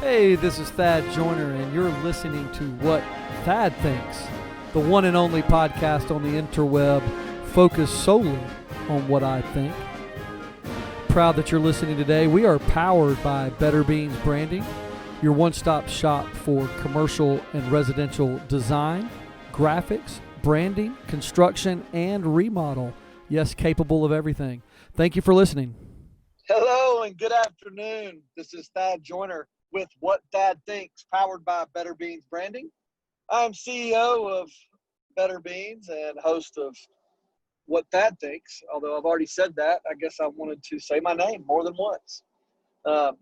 Hey, this is Thad Joyner, and you're listening to What Thad Thinks, the one and only podcast on the interweb focused solely on what I think. Proud that you're listening today. We are powered by Better Beans Branding, your one-stop shop for commercial and residential design, graphics, branding, construction, and remodel. Yes, capable of everything. Thank you for listening. Hello and good afternoon. This is Thad Joyner with What Thad Thinks, powered by Better Beans Branding. I'm CEO of Better Beans and host of What Thad Thinks. Although I've already said that, I guess I wanted to say my name more than once. But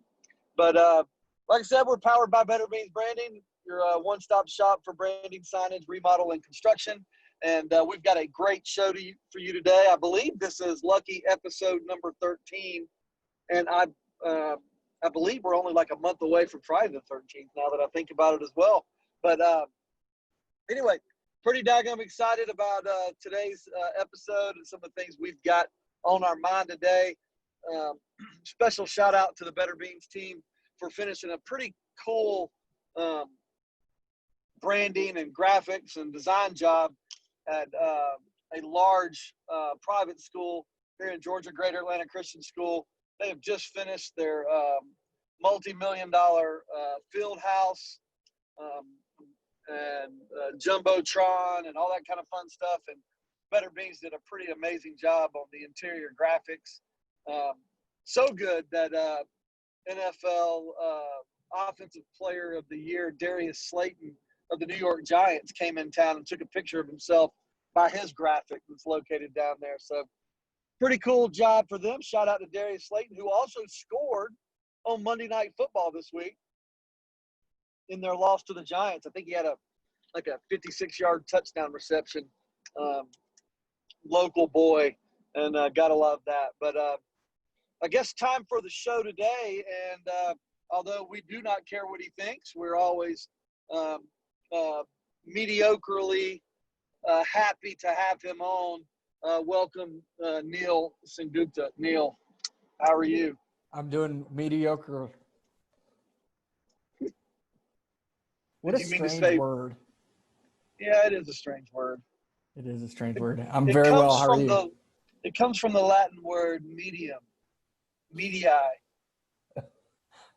like I said, we're powered by Better Beans Branding, your one-stop shop for branding, signage, remodel, and construction. And we've got a great show for you today. I believe this is lucky episode number 13. And I believe we're only like a month away from Friday the 13th now that I think about it as well. But anyway, pretty daggone excited about today's episode and some of the things we've got on our mind today. Special shout out to the Better Beans team for finishing a pretty cool branding and graphics and design job at a large private school here in Georgia, Greater Atlanta Christian School. They have just finished their multi-million-dollar field house and jumbotron and all that kind of fun stuff. And Better Beans did a pretty amazing job on the interior graphics. So good that NFL Offensive Player of the Year, Darius Slayton of the New York Giants, came in town and took a picture of himself by his graphic that's located down there. So pretty cool job for them. Shout out to Darius Slayton, who also scored on Monday Night Football this week in their loss to the Giants. I think he had a 56-yard touchdown reception. Local boy, and gotta love that. But I guess time for the show today. And although we do not care what he thinks, we're always mediocrely happy to have him on. Welcome, Neel Sengupta. Neel, how are you? I'm doing mediocre. What a strange word. Yeah, it is a strange word. It is a strange word. I'm very well. How are you? It comes from the Latin word medium, medii.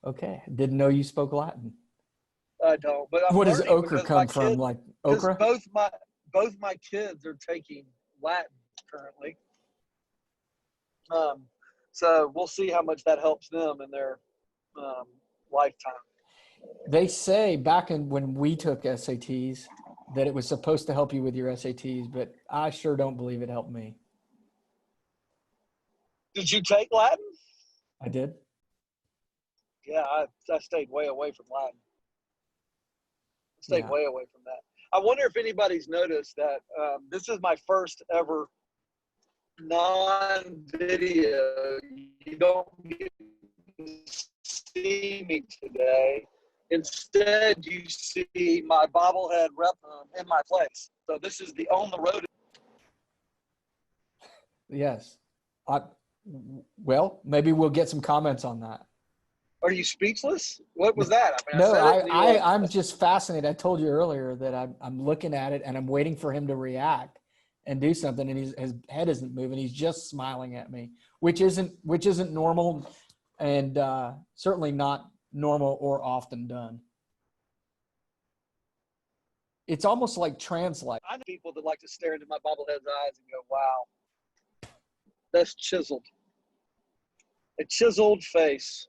Okay. Didn't know you spoke Latin. I don't. But what does ochre come from? Like okra? Both my kids are taking Latin currently. So we'll see how much that helps them in their lifetime. They say back when we took SATs that it was supposed to help you with your SATs, but I sure don't believe it helped me. Did you take Latin? I did. Yeah, I stayed way away from Latin. Way away from that. I wonder if anybody's noticed that this is my first ever non-video. You don't get to see me today. Instead, you see my bobblehead rep in my place. So this is the on the road. Yes. Well, maybe we'll get some comments on that. Are you speechless? What was that? I mean, I'm just fascinated. I told you earlier that I'm looking at it and I'm waiting for him to react and do something, and his head isn't moving. He's just smiling at me, which isn't normal, and certainly not normal or often done. It's almost like translate. I know people that like to stare into my bobblehead's eyes and go, "Wow, that's chiseled." A chiseled face.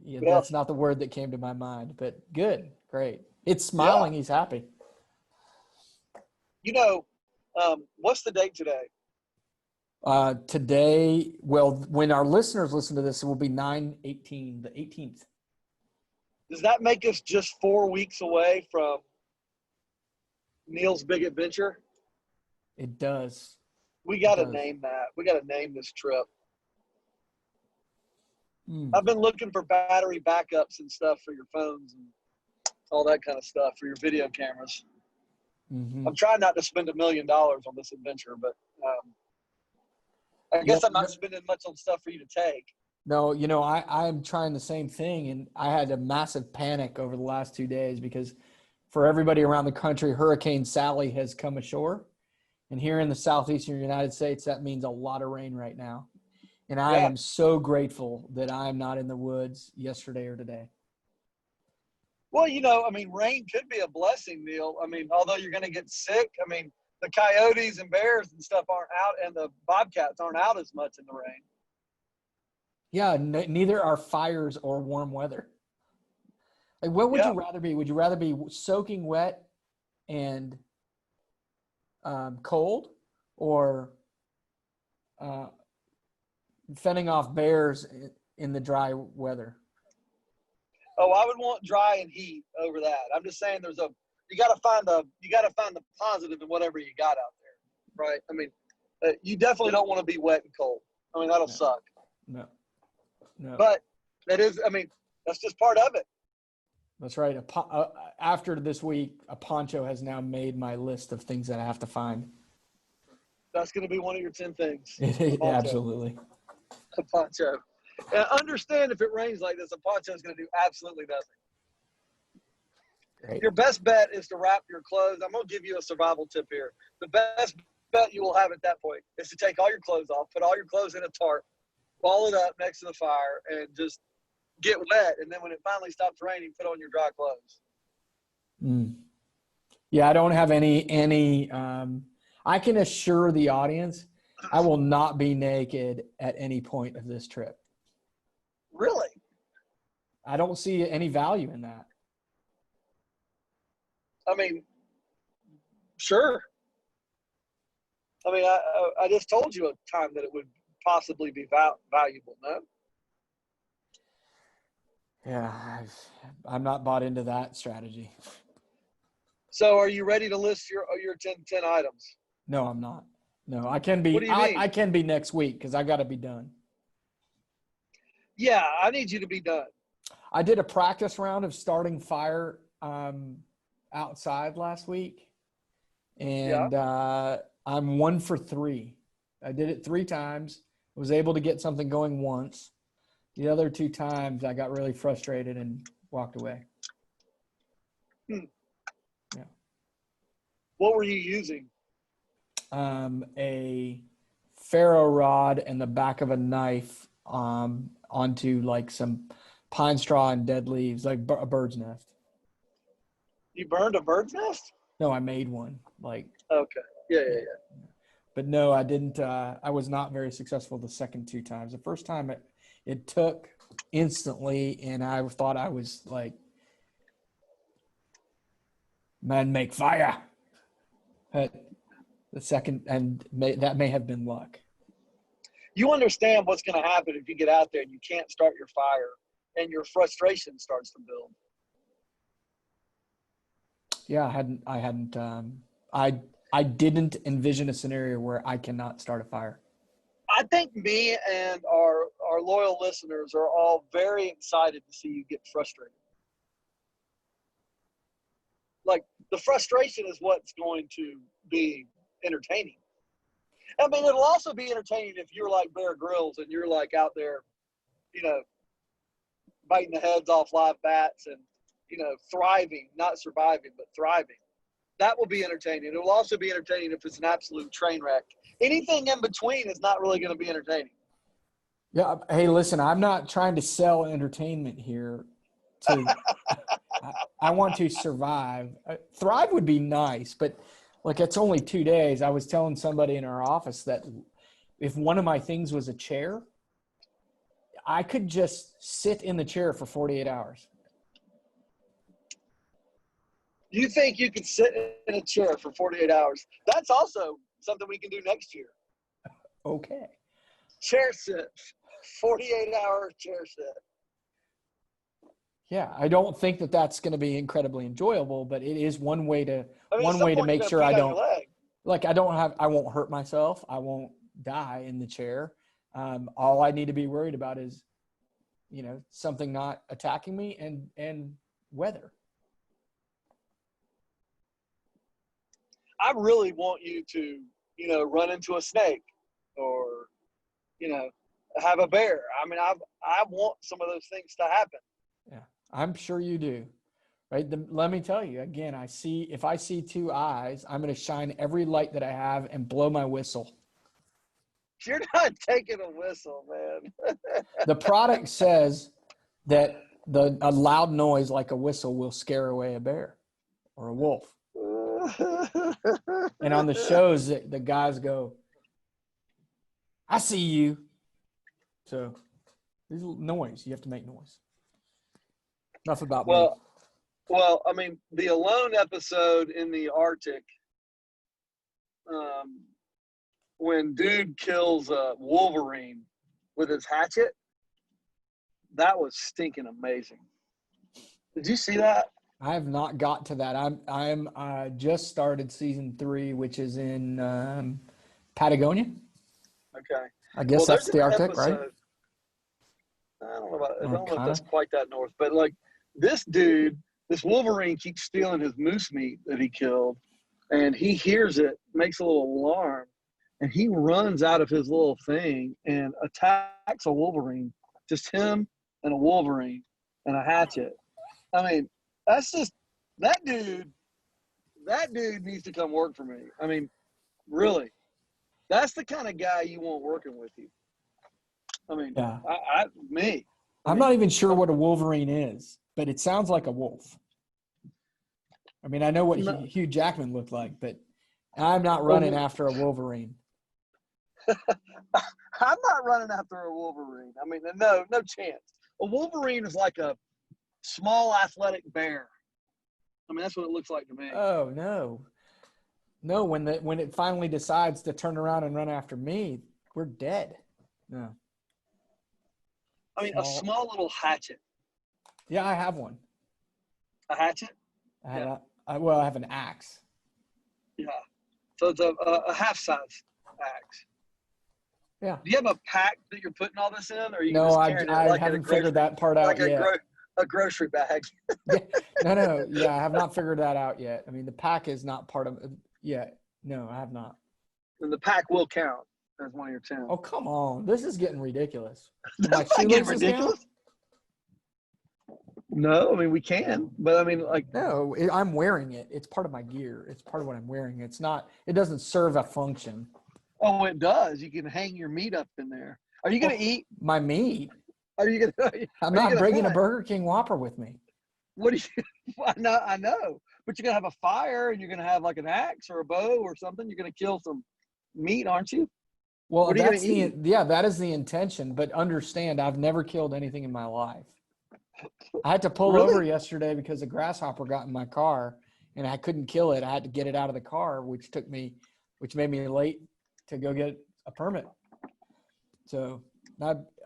Yeah, that's not the word that came to my mind, but good, great. It's smiling. Yeah. He's happy. You know, what's the date today? Today, well, when our listeners listen to this, it will be 9/18, the 18th. Does that make us just 4 weeks away from Neel's big adventure? It does. We got to name that. We got to name this trip. I've been looking for battery backups and stuff for your phones and all that kind of stuff for your video cameras. Mm-hmm. I'm trying not to spend $1 million on this adventure, but I guess I'm not spending much on stuff for you to take. No, I'm trying the same thing, and I had a massive panic over the last 2 days because for everybody around the country, Hurricane Sally has come ashore. And here in the southeastern United States, that means a lot of rain right now. And I Yeah. am so grateful that I'm not in the woods yesterday or today. Well, rain could be a blessing, Neil. Although you're going to get sick, the coyotes and bears and stuff aren't out, and the bobcats aren't out as much in the rain. Yeah, neither are fires or warm weather. Like, what would you rather be? Would you rather be soaking wet and cold, or fending off bears in the dry weather? Oh, I would want dry and heat over that. I'm just saying you got to find the positive in whatever you got out there, right? You definitely don't want to be wet and cold. That'll suck. No. But it is. That's just part of it. That's right. After this week, a poncho has now made my list of things that I have to find. That's going to be one of your 10 things. Absolutely. A poncho. And understand, if it rains like this, a poncho is going to do absolutely nothing. Great. Your best bet is to wrap your clothes. I'm going to give you a survival tip here. The best bet you will have at that point is to take all your clothes off, put all your clothes in a tarp, ball it up next to the fire, and just get wet. And then when it finally stops raining, put on your dry clothes. Yeah, I don't have any I can assure the audience I will not be naked at any point of this trip. Really? I don't see any value in that. Sure. I just told you a time that it would possibly be valuable, no? Yeah, I'm not bought into that strategy. So are you ready to list your 10 items? No, I'm not. No, I can be. What do you mean? I can be next week because I got to be done. Yeah, I need you to be done. I did a practice round of starting fire outside last week, and I'm 1 for 3. I did it 3 times. I was able to get something going once. The other 2 times, I got really frustrated and walked away. Yeah. What were you using? A ferro rod and the back of a knife onto like some pine straw and dead leaves, like a bird's nest. You burned a bird's nest? No, I made one. Like. Okay. Yeah. But no, I didn't. I was not very successful the second 2 times. The first time it took instantly, and I thought I was like, man, make fire. But the second, and that may have been luck. You understand what's going to happen if you get out there and you can't start your fire, and your frustration starts to build. Yeah, I didn't envision a scenario where I cannot start a fire. I think me and our loyal listeners are all very excited to see you get frustrated. Like, the frustration is what's going to be entertaining. It'll also be entertaining if you're like Bear Grylls and you're like out there, biting the heads off live bats and, thriving, not surviving, but thriving. That will be entertaining. It will also be entertaining if it's an absolute train wreck. Anything in between is not really going to be entertaining. Yeah. Hey, listen, I'm not trying to sell entertainment here. I want to survive. Thrive would be nice, but like, it's only 2 days. I was telling somebody in our office that if one of my things was a chair, I could just sit in the chair for 48 hours. You think you could sit in a chair for 48 hours? That's also something we can do next year. Okay. Chair sit. 48-hour chair sit. Yeah, I don't think that that's going to be incredibly enjoyable, but it is one way to make sure I don't I won't hurt myself. I won't die in the chair. All I need to be worried about is, something not attacking me and weather. I really want you to, run into a snake or, have a bear. I mean, I want some of those things to happen. Yeah, I'm sure you do. Right. Let me tell you again, if I see two eyes, I'm going to shine every light that I have and blow my whistle. You're not taking a whistle, man. The product says that a loud noise like a whistle will scare away a bear or a wolf. And on the shows, the guys go, I see you. So there's noise. You have to make noise. Enough about me. Well, I mean, the Alone episode in the Arctic, when dude kills a Wolverine with his hatchet, that was stinking amazing. Did you see that? I have not got to that. I just started season 3, which is in Patagonia. Okay. I guess that's the Arctic, right? I don't know if that's quite that north, but like this Wolverine keeps stealing his moose meat that he killed, and he hears it, makes a little alarm, and he runs out of his little thing and attacks a Wolverine, just him and a Wolverine and a hatchet. I mean, that's just that dude needs to come work for me. I mean, really, that's the kind of guy you want working with you. I mean, yeah. I'm not even sure what a Wolverine is, but it sounds like a wolf. I mean, I know what Hugh Jackman looked like, but I'm not running after a Wolverine. I'm not running after a Wolverine. I mean, no chance. A Wolverine is like a small athletic bear. I mean, that's what it looks like to me. Oh, no, when it finally decides to turn around and run after me, we're dead. No. I mean, a small little hatchet. Yeah, I have one. A hatchet? I have an axe. Yeah. So it's a half-size axe. Yeah. Do you have a pack that you're putting all this in, or are you no, just I carrying it like haven't figured that part out yet. A grocery bag. Yeah. No. Yeah, I have not figured that out yet. I mean, the pack is not part of it yet. No, I have not. And the pack will count as one of your 10. Oh, come on. This is getting ridiculous. That's not getting ridiculous. No, I mean, we can, but I mean, like. No, I'm wearing it. It's part of my gear. It's part of what I'm wearing. It doesn't serve a function. Oh, it does. You can hang your meat up in there. Are you going to eat? My meat? Are you going to? I'm not bringing a Burger King Whopper with me. What do you? I know. But you're going to have a fire and you're going to have like an axe or a bow or something. You're going to kill some meat, aren't you? Well, that is the intention. But understand, I've never killed anything in my life. I had to pull over yesterday because a grasshopper got in my car and I couldn't kill it. I had to get it out of the car, which made me late to go get a permit. So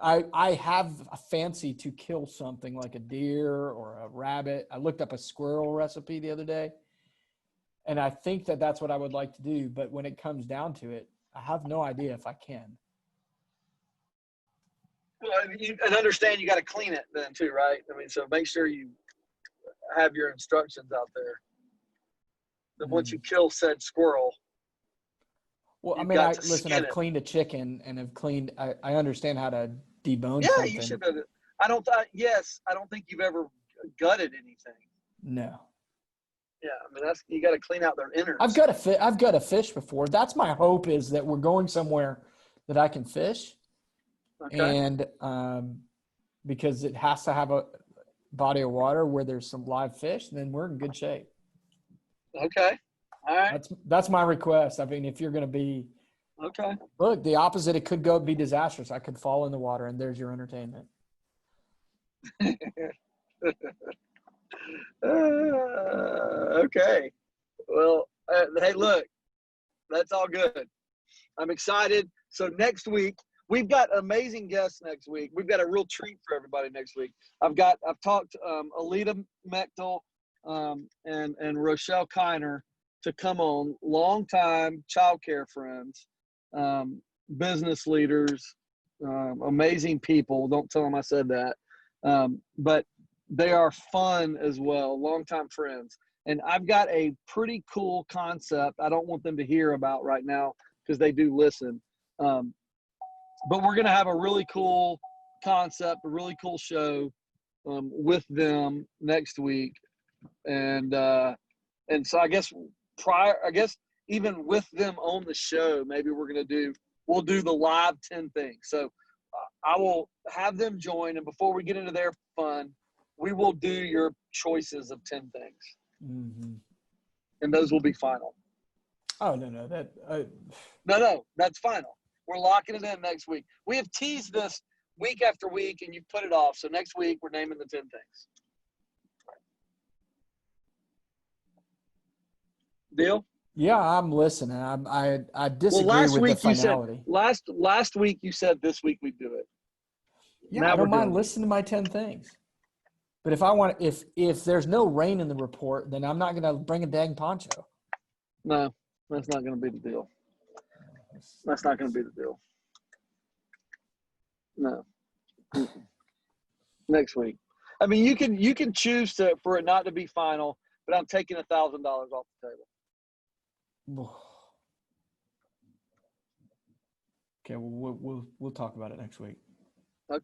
I have a fancy to kill something like a deer or a rabbit. I looked up a squirrel recipe the other day, and I think that that's what I would like to do. But when it comes down to it, I have no idea if I can. Well, and understand you got to clean it then too, right? I mean, so make sure you have your instructions out there. That once you kill said squirrel. Well, I mean, I've cleaned a chicken and I understand how to debone something. Yeah, you should have. I don't think you've ever gutted anything. No. Yeah, I mean, you got to clean out their innards. I've got a fish before. That's my hope, is that we're going somewhere that I can fish. Okay. And because it has to have a body of water where there's some live fish, then we're in good shape. Okay. All right. That's my request. I mean, if you're going to be okay. Look, the opposite, it could be disastrous. I could fall in the water, and there's your entertainment. Okay. Well, hey, look, that's all good. I'm excited. So next week, we've got amazing guests next week. We've got a real treat for everybody next week. I've talked to Alita Mechtel and Rochelle Kiner to come on, longtime child care friends, business leaders, amazing people. Don't tell them I said that. But they are fun as well, longtime friends. And I've got a pretty cool concept I don't want them to hear about right now because they do listen. but we're going to have a really cool concept, a really cool show with them next week. And so I guess even with them on the show, maybe we'll do the live 10 things. So I will have them join, and before we get into their fun, we will do your choices of 10 things. Mm-hmm. And those will be final. Oh, no. No, that's final. We're locking it in next week. We have teased this week after week, and you've put it off. So next week, we're naming the 10 things. Deal? Yeah, I'm listening. I disagree with the finality. Last week you said this week we'd do it. Yeah, now I don't mind listening to my 10 things. But if there's no rain in the report, then I'm not going to bring a dang poncho. No, that's not going to be the deal. That's not going to be the deal. No. Next week. I mean, you can choose for it not to be final, but I'm taking $1,000 off the table. Okay, we'll talk about it next week.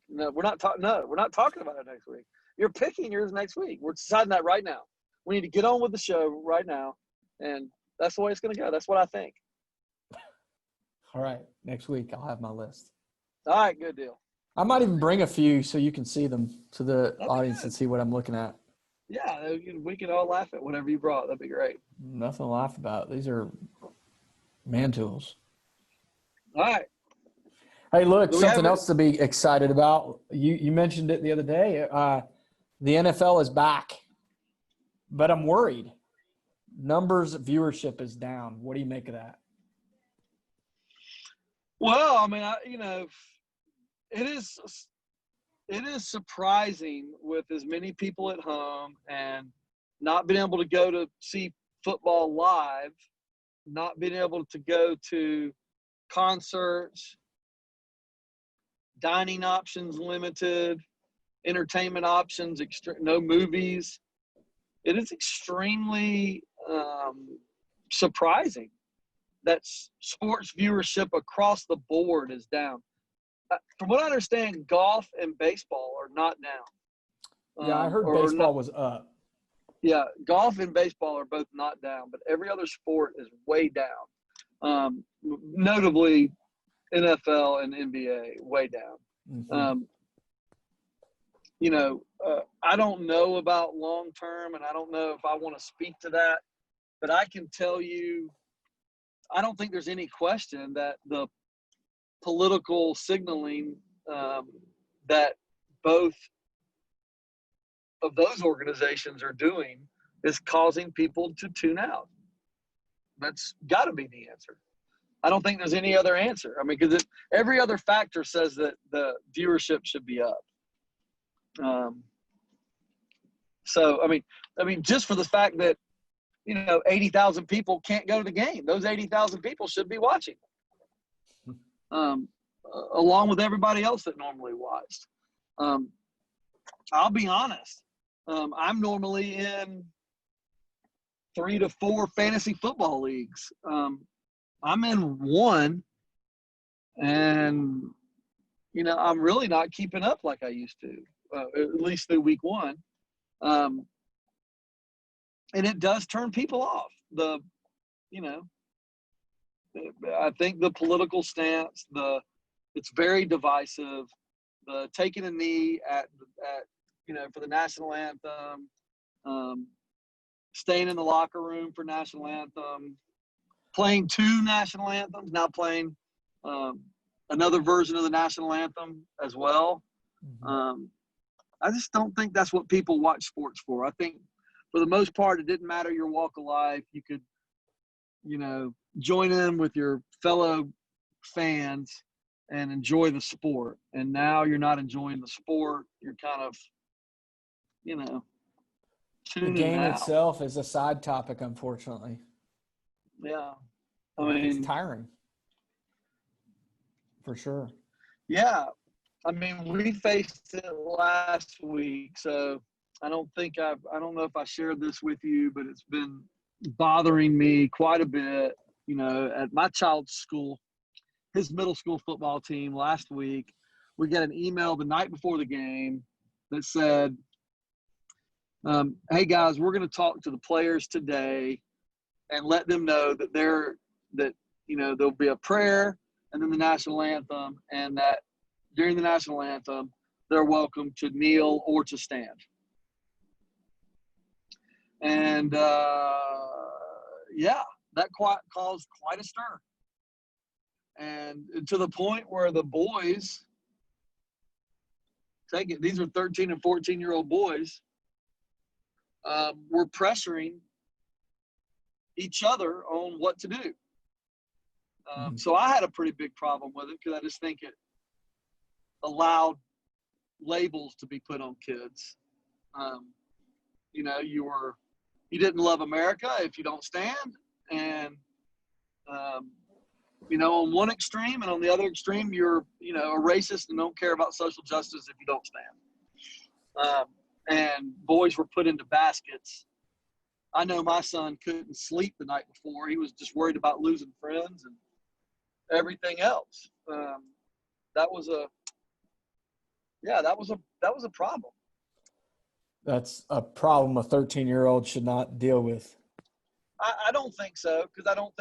No, we're not talking about it next week. You're picking yours next week. We're deciding that right now. We need to get on with the show right now, and that's the way it's going to go. That's what I think. All right, next week I'll have my list. All right, good deal. I might even bring a few so you can see them to the audience and see what I'm looking at. Yeah, we can all laugh at whatever you brought. That'd be great. Nothing to laugh about. These are man tools. All right. Hey, look, something else to be excited about. You mentioned it the other day. The NFL is back, but I'm worried. Numbers viewership is down. What do you make of that? Well, I mean, it is surprising with as many people at home and not being able to go to see football live, not being able to go to concerts, dining options limited, entertainment options, no movies. It is extremely surprising that sports viewership across the board is down. From what I understand, golf and baseball are not down. Yeah, I heard baseball was up. Yeah, golf and baseball are both not down, but every other sport is way down. Notably, NFL and NBA way down. Mm-hmm. I don't know about long term, and I don't know if I want to speak to that, but I can tell you, I don't think there's any question that the political signaling that both of those organizations are doing is causing people to tune out. That's got to be the answer. I don't think there's any other answer. I mean, because every other factor says that the viewership should be up. So, I mean, just for the fact that, 80,000 people can't go to the game, those 80,000 people should be watching, along with everybody else that normally watched. I'll be honest. I'm normally in 3 to 4 fantasy football leagues. I'm in one, and, I'm really not keeping up like I used to, at least through week 1. And it does turn people off. I think the political stance, it's very divisive. The taking a knee at for the national anthem, staying in the locker room for national anthem, playing 2 national anthems, now playing another version of the national anthem as well. Mm-hmm. I just don't think that's what people watch sports for. I think for the most part, it didn't matter your walk of life. You could, join in with your fellow fans and enjoy the sport. And now you're not enjoying the sport. You're kind of, tuning the game out. itself is a side topic, unfortunately. Yeah. It's tiring. For sure. Yeah. I mean, we faced it last week, so I don't know if I shared this with you, but it's been bothering me quite a bit, at my child's school. his middle school football team last week. We got an email the night before the game that said, hey guys, we're going to talk to the players today and let them know that there'll be a prayer and then the national anthem, and that during the national anthem, they're welcome to kneel or to stand. And that caused quite a stir. And to the point where the boys, these are 13 and 14-year-old boys, were pressuring each other on what to do. So I had a pretty big problem with it because I just think it allowed labels to be put on kids. You didn't love America if you don't stand, and on one extreme, and on the other extreme, you're a racist and don't care about social justice if you don't stand. And boys were put into baskets. I know my son couldn't sleep the night before. He was just worried about losing friends and everything else. That was a problem. That's a problem a 13-year-old should not deal with. I don't think so, because I don't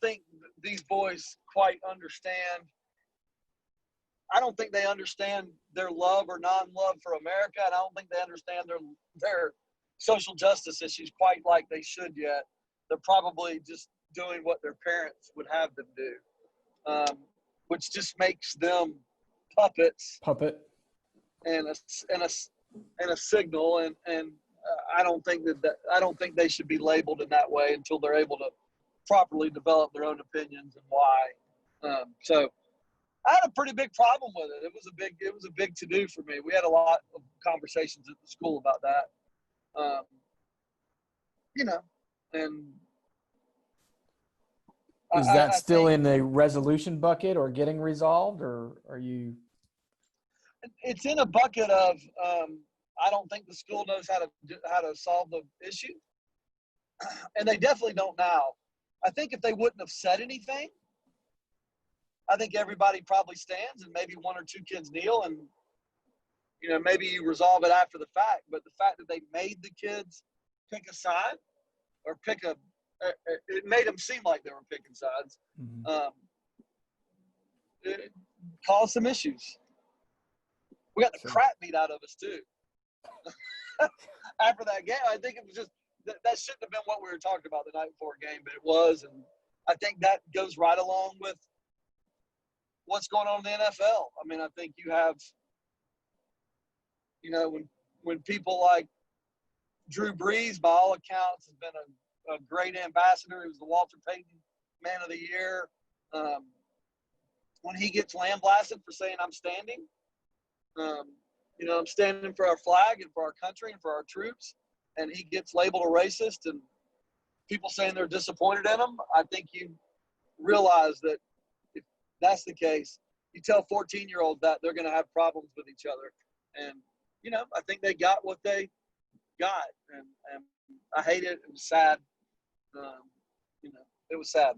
think these boys quite understand. I don't think they understand their love or non-love for America, and I don't think they understand their social justice issues quite like they should yet. They're probably just doing what their parents would have them do, which just makes them puppets. And a signal, and I don't think they should be labeled in that way until they're able to properly develop their own opinions and why. So I had a pretty big problem with it. It was a big to-do for me. We had a lot of conversations at the school about that. And is that still in the resolution bucket or getting resolved, or are you? It's in a bucket of I don't think the school knows how to solve the issue, and they definitely don't now. I think if they wouldn't have said anything, I think everybody probably stands, and maybe one or two kids kneel, and maybe you resolve it after the fact. But the fact that they made the kids pick a side or it made them seem like they were picking sides. It caused some issues. We got the crap beat out of us too. After that game, I think it was just that shouldn't have been what we were talking about the night before game, but it was, and I think that goes right along with what's going on in the NFL. I mean, I think you have, when people like Drew Brees, by all accounts, has been a great ambassador. He was the Walter Payton Man of the Year. When he gets lambasted for saying I'm standing, I'm standing for our flag and for our country and for our troops, and he gets labeled a racist and people saying they're disappointed in him, I think you realize that if that's the case, you tell 14-year-olds that they're going to have problems with each other. And, I think they got what they got, and I hate it. It was sad. It was sad.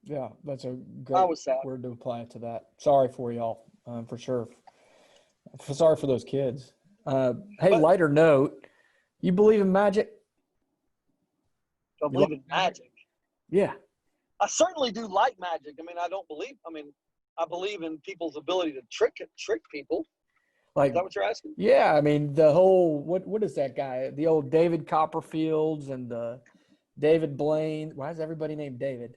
Yeah, that's a great word to apply to that. Sorry for y'all, for sure. Sorry for those kids. Lighter note, you believe in magic? I believe in magic. Yeah. I certainly do like magic. I believe in people's ability to trick people. Is that what you're asking? Yeah, I mean, the whole, what is that guy? The old David Copperfields and David Blaine. Why is everybody named David?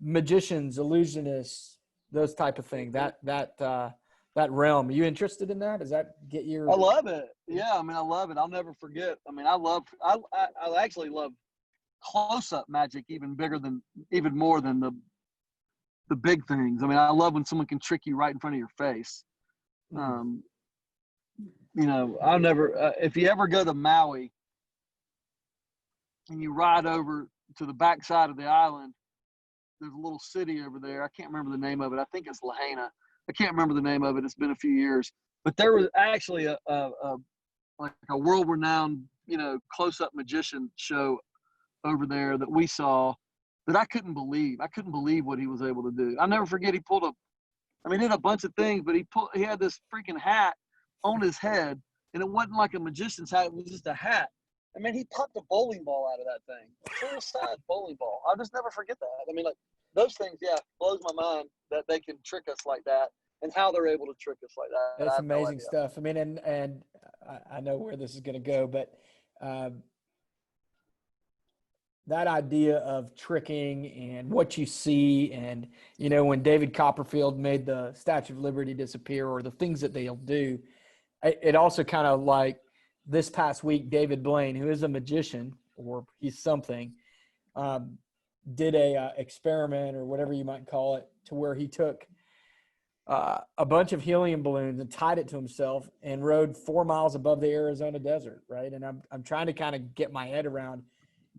Magicians, illusionists, those type of things. That realm. Are you interested in that? Does that get your? I love it. Yeah, I love it. I'll never forget. I actually love close-up magic even more than the big things. I love when someone can trick you right in front of your face. I'll never, if you ever go to Maui and you ride over to the backside of the island, there's a little city over there. I can't remember the name of it. I think it's Lahaina. I can't remember the name of it. It's been a few years, but there was actually a world-renowned, close-up magician show over there that we saw that I couldn't believe. I couldn't believe what he was able to do. I'll never forget he did a bunch of things, but he had this freaking hat on his head, and it wasn't like a magician's hat. It was just a hat. I mean, he popped a bowling ball out of that thing. Full-size bowling ball. I'll just never forget that. I mean, like, those things, blows my mind that they can trick us like that and how they're able to trick us like that. That's amazing stuff. I mean, and I know where this is going to go, but that idea of tricking and what you see, and, you know, when David Copperfield made the Statue of Liberty disappear, or the things that they'll do, it also kind of like this past week, David Blaine, who is a magician, or he's something, did a experiment, or whatever you might call it, to where he took a bunch of helium balloons and tied it to himself and rode 4 miles above the Arizona desert, right? And I'm trying to kind of get my head around,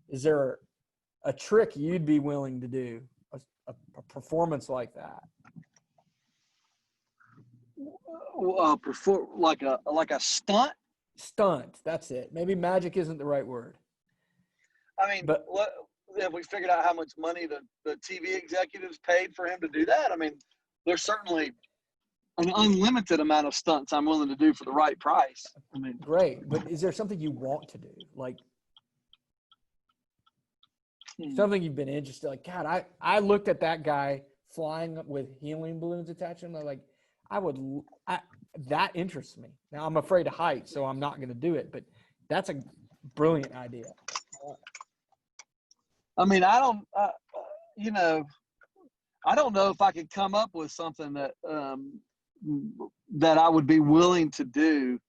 is there a trick you'd be willing to do, a performance like that? Like a stunt? Stunt, that's it. Maybe magic isn't the right word. I mean, but have we figured out how much money the TV executives paid for him to do that? I mean, there's certainly an unlimited amount of stunts I'm willing to do for the right price. I mean, great. But is there something you want to do? Like something you've been interested, like, God, I looked at that guy flying with helium balloons attached to him. I'm like, that interests me. Now I'm afraid of heights, so I'm not going to do it, but that's a brilliant idea. I mean, I don't know if I could come up with something that I would be willing to do.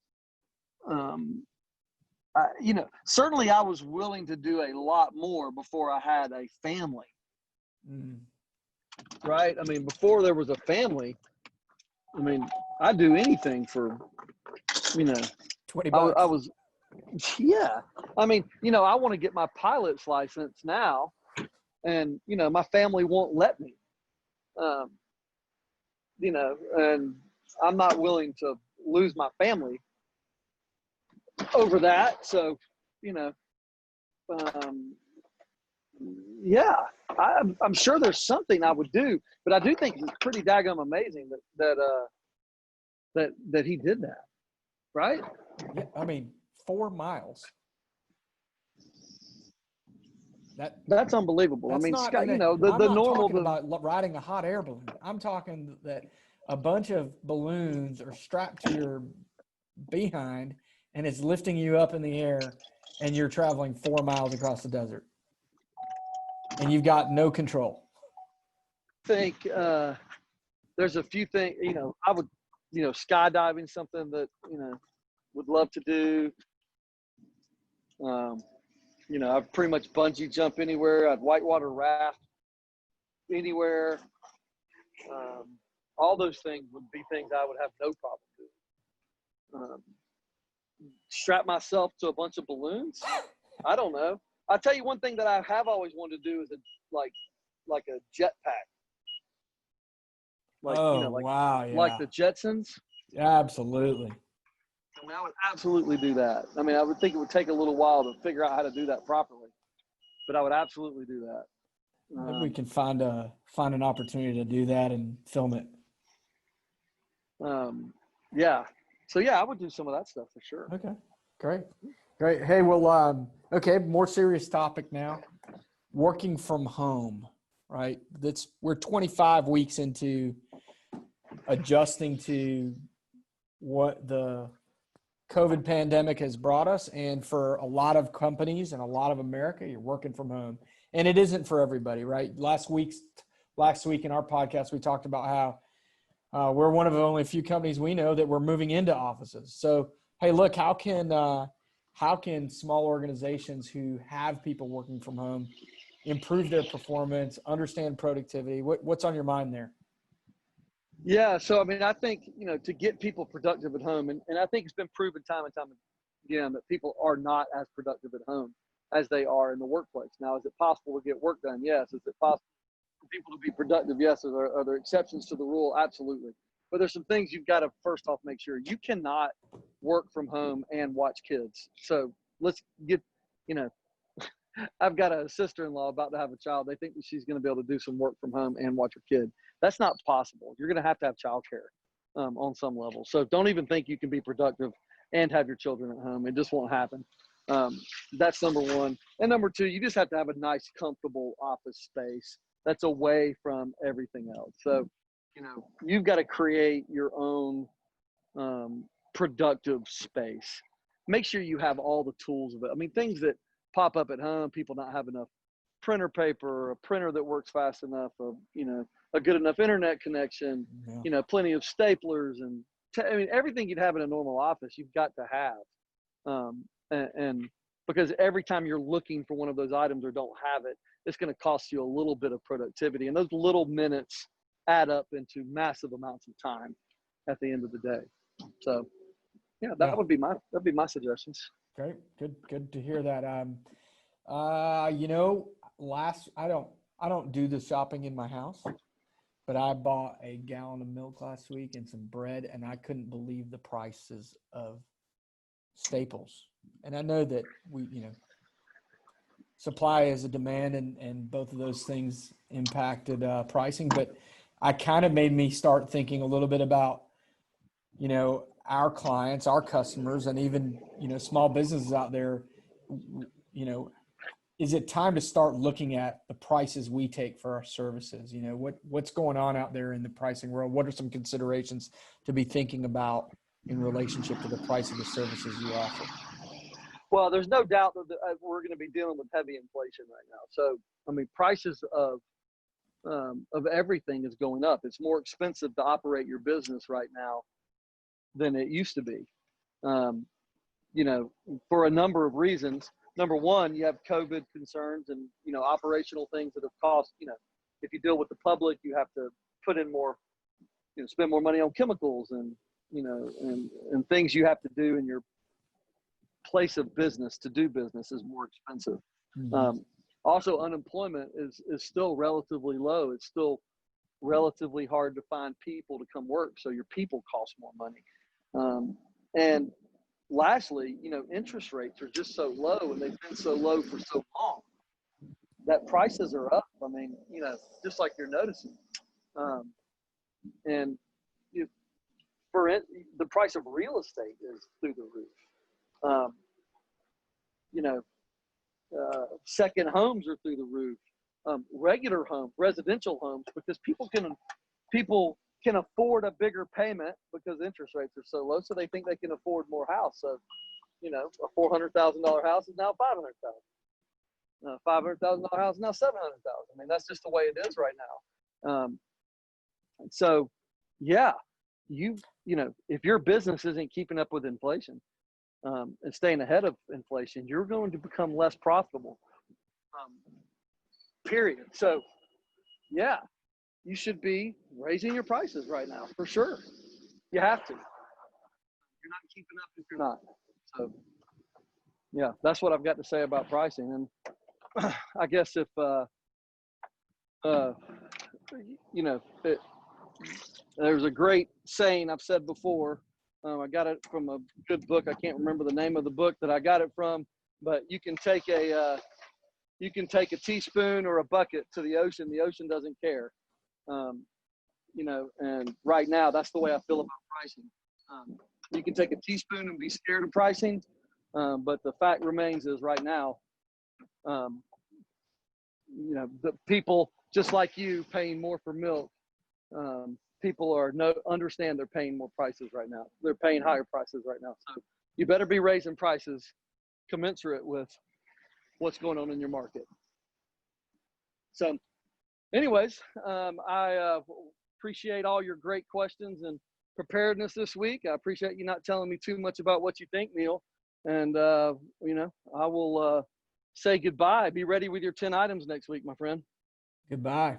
Certainly I was willing to do a lot more before I had a family. Right? I mean, before there was a family, I mean, I'd do anything for, $20. I was, yeah. I mean, I want to get my pilot's license now, and, my family won't let me, and I'm not willing to lose my family over that. So, I'm sure there's something I would do, but I do think it's pretty daggum amazing that he did that, right? Yeah, I mean, 4 miles. That's unbelievable. I mean, Scott, I'm the not normal talking about riding a hot air balloon. I'm talking that a bunch of balloons are strapped to your behind, and it's lifting you up in the air, and you're traveling 4 miles across the desert, and you've got no control. I think there's a few things, I would, skydiving, something that, would love to do. I'd pretty much bungee jump anywhere. I'd whitewater raft anywhere. All those things would be things I would have no problem doing. Strap myself to a bunch of balloons. I don't know. I'll tell you one thing that I have always wanted to do is like a jetpack. Wow, yeah. Like the Jetsons. Yeah, absolutely. I mean, I would absolutely do that. I mean, I would think it would take a little while to figure out how to do that properly, but I would absolutely do that. Maybe we can find an opportunity to do that and film it. Yeah. So yeah, I would do some of that stuff for sure. Okay, great. Hey, well, okay, more serious topic now. Working from home, right? We're 25 weeks into adjusting to what the COVID pandemic has brought us. And for a lot of companies and a lot of America, you're working from home, and it isn't for everybody, right? Last week in our podcast, we talked about how we're one of the only few companies we know that we're moving into offices. So, hey, look, how can small organizations who have people working from home improve their performance, understand productivity? What's on your mind there? Yeah. So, I mean, I think, to get people productive at home, and I think it's been proven time and time again that people are not as productive at home as they are in the workplace. Now, is it possible to get work done? Yes. Is it possible for people to be productive? Yes. Are there exceptions to the rule? Absolutely. But there's some things you've got to first off make sure. You cannot work from home and watch kids. So let's get, I've got a sister-in-law about to have a child. They think that she's going to be able to do some work from home and watch her kid. That's not possible. You're going to have childcare on some level. So don't even think you can be productive and have your children at home. It just won't happen. That's number one. And number two, you just have to have a nice, comfortable office space that's away from everything else. So, you've got to create your own productive space. Make sure you have all the tools of it. I mean, things that pop up at home, people not have enough printer paper, a printer that works fast enough, a good enough internet connection, plenty of staplers, and everything you'd have in a normal office, you've got to have. And because every time you're looking for one of those items or don't have it, it's going to cost you a little bit of productivity. And those little minutes add up into massive amounts of time at the end of the day. So that'd be my suggestions. Great. Good to hear that. I don't do the shopping in my house, but I bought a gallon of milk last week and some bread, and I couldn't believe the prices of staples. And I know that supply is a demand, and both of those things impacted pricing, but I kind of made me start thinking a little bit about, our clients, our customers, and even, small businesses out there. Is it time to start looking at the prices we take for our services? What's going on out there in the pricing world? What are some considerations to be thinking about in relationship to the price of the services you offer? Well, there's no doubt that we're going to be dealing with heavy inflation right now. So, prices of everything is going up. It's more expensive to operate your business right now than it used to be, for a number of reasons. Number one, you have COVID concerns and, operational things that have cost, if you deal with the public, you have to put in more, spend more money on chemicals and, and things you have to do in your place of business to do business is more expensive. Mm-hmm. Also, unemployment is still relatively low. It's still relatively hard to find people to come work. So your people cost more money. And lastly, interest rates are just so low, and they've been so low for so long that prices are up. Just like you're noticing. And the price of real estate is through the roof. Second homes are through the roof. Regular homes, residential homes, because people can afford a bigger payment because interest rates are so low. So they think they can afford more house. So, a $400,000 house is now $500,000. $500,000 house is now $700,000. That's just the way it is right now. So, yeah, if your business isn't keeping up with inflation and staying ahead of inflation, you're going to become less profitable. Period. So, yeah. You should be raising your prices right now, for sure. You have to. You're not keeping up if you're not. So, yeah, that's what I've got to say about pricing. And I guess if, there's a great saying I've said before. I got it from a good book. I can't remember the name of the book that I got it from, but you can take a teaspoon or a bucket to the ocean. The ocean doesn't care. And right now that's the way I feel about pricing. You can take a teaspoon and be scared of pricing. But the fact remains is right now, the people just like you paying more for milk, people understand they're paying more prices right now. They're paying higher prices right now. So you better be raising prices commensurate with what's going on in your market. So anyways, I appreciate all your great questions and preparedness this week. I appreciate you not telling me too much about what you think, Neil. And, I will say goodbye. Be ready with your 10 items next week, my friend. Goodbye.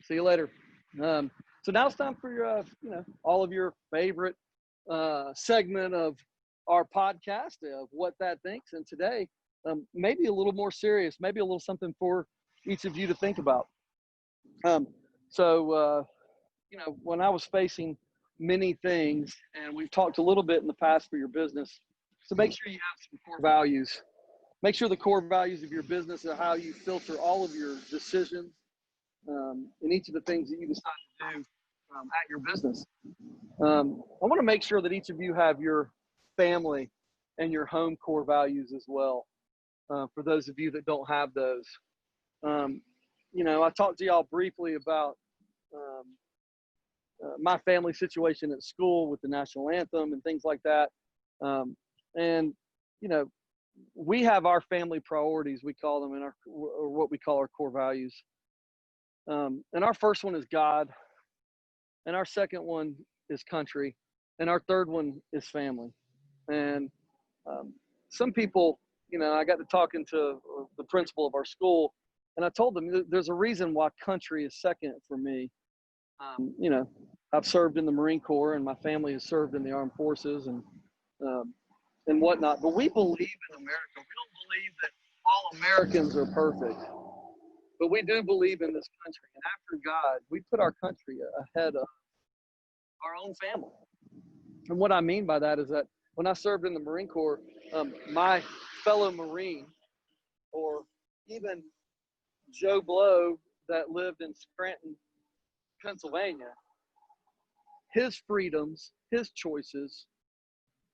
See you later. So now it's time for your, all of your favorite segment of our podcast of What Thad Thinks. And today, maybe a little more serious, maybe a little something for each of you to think about. When I was facing many things, and we've talked a little bit in the past for your business, so make sure you have some core values make sure the core values of your business are how you filter all of your decisions in each of the things that you decide to do at your business. I want to make sure that each of you have your family and your home core values as well. For those of you that don't have those, I talked to y'all briefly about my family situation at school with the national anthem and things like that. And we have our family priorities, we call them, or what we call our core values. And our first one is God, and our second one is country, and our third one is family. And some people, I got to talking to the principal of our school, and I told them there's a reason why country is second for me. I've served in the Marine Corps, and my family has served in the armed forces and whatnot. But we believe in America. We don't believe that all Americans are perfect, but we do believe in this country. And after God, we put our country ahead of our own family. And what I mean by that is that when I served in the Marine Corps, my fellow Marine, or even Joe Blow that lived in Scranton, Pennsylvania, his freedoms, his choices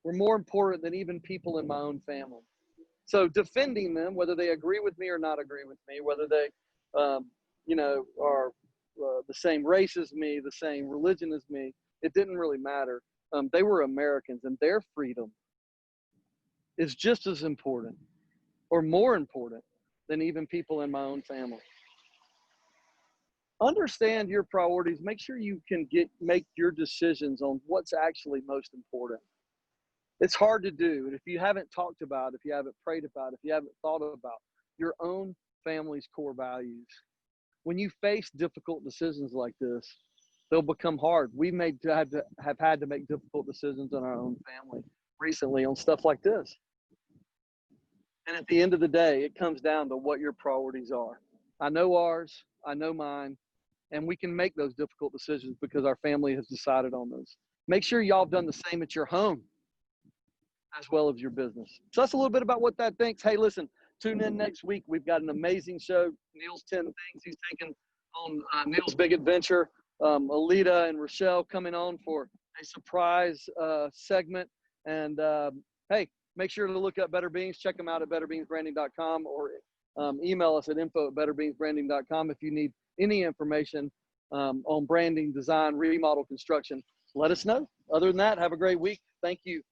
were more important than even people in my own family. So defending them, whether they agree with me or not agree with me, whether they, are the same race as me, the same religion as me, it didn't really matter. They were Americans, and their freedom is just as important or more important than even people in my own family. Understand your priorities. Make sure you can make your decisions on what's actually most important. It's hard to do. And if you haven't talked about, if you haven't prayed about, if you haven't thought about your own family's core values, when you face difficult decisions like this, they'll become hard. We've have had to make difficult decisions in our own family recently on stuff like this. And at the end of the day, it comes down to what your priorities are. I know ours, I know mine, and we can make those difficult decisions because our family has decided on those. Make sure y'all have done the same at your home as well as your business. So that's a little bit about what Thad thinks. Hey, listen, tune in next week. We've got an amazing show. Neil's 10 things he's taking on Neil's Big Adventure. Alita and Rochelle coming on for a surprise segment. And hey, make sure to look up Better Beans. Check them out at betterbeansbranding.com, or email us at info@betterbeansbranding.com if you need any information on branding, design, remodel, construction. Let us know. Other than that, have a great week. Thank you.